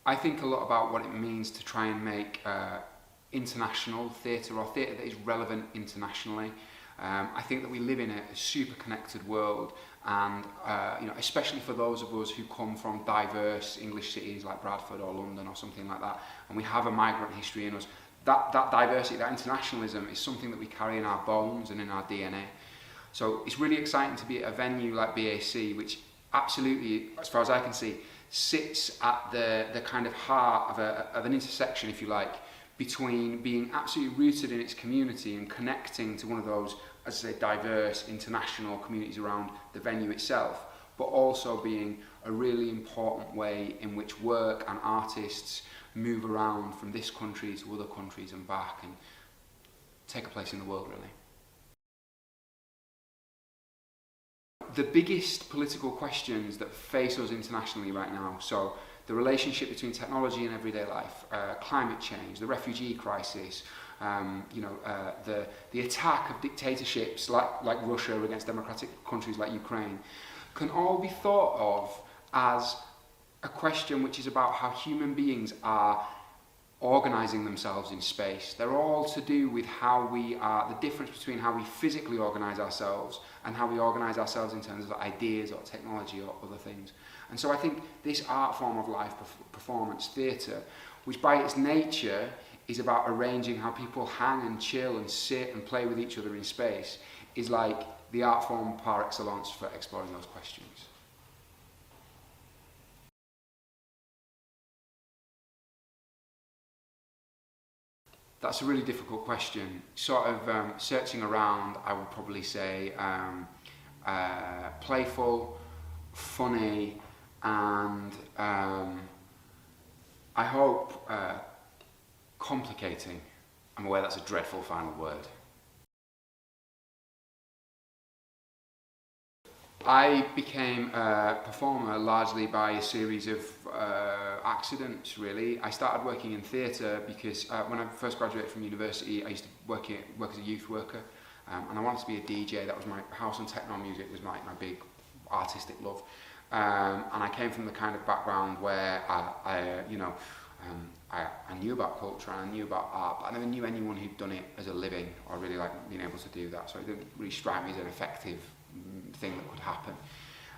I think a lot about what it means to try and make international theatre, or theatre that is relevant internationally. I think that we live in a super connected world, and especially for those of us who come from diverse English cities like Bradford or London or something like that, and we have a migrant history in us, that diversity, that internationalism is something that we carry in our bones and in our DNA. So it's really exciting to be at a venue like BAC, which absolutely, as far as I can see, sits at the kind of heart of an intersection, if you like, between being absolutely rooted in its community and connecting to one of those, as I say, diverse international communities around the venue itself, but also being a really important way in which work and artists move around from this country to other countries and back and take a place in the world, really. The biggest political questions that face us internationally right now, so the relationship between technology and everyday life, climate change, the refugee crisis, the attack of dictatorships like Russia against democratic countries like Ukraine, can all be thought of as a question which is about how human beings are organising themselves in space. They're all to do with how we are, the difference between how we physically organise ourselves and how we organise ourselves in terms of ideas or technology or other things. And so I think this art form of live performance theatre, which by its nature is about arranging how people hang and chill and sit and play with each other in space, is like the art form par excellence for exploring those questions. That's a really difficult question. Sort of searching around, I would probably say playful, funny, and I hope complicating. I'm aware that's a dreadful final word. I became a performer largely by a series of accidents, really. I started working in theatre because when I first graduated from university, I used to work as a youth worker, and I wanted to be a DJ. That was my house and techno music was my big artistic love. And I came from the kind of background where I knew about culture and I knew about art, but I never knew anyone who'd done it as a living or really like being able to do that. So it didn't really strike me as an effective thing that could happen.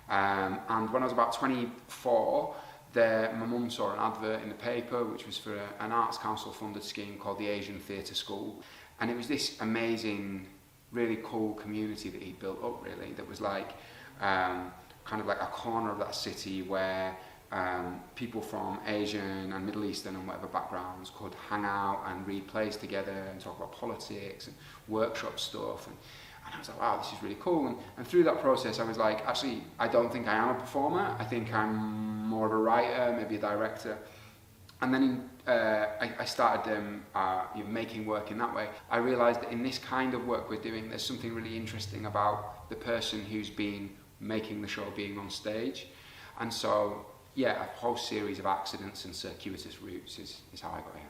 And when I was about 24, my mum saw an advert in the paper which was for an Arts Council funded scheme called the Asian Theatre School, and it was this amazing, really cool community that he built up, really, that was like kind of like a corner of that city where people from Asian and Middle Eastern and whatever backgrounds could hang out and read plays together and talk about politics and workshop stuff. And I was like, wow, this is really cool. And through that process, I was like, actually, I don't think I am a performer. I think I'm more of a writer, maybe a director. And then I started making work in that way. I realised that in this kind of work we're doing, there's something really interesting about the person who's been making the show being on stage. And so, yeah, a whole series of accidents and circuitous routes is how I got here.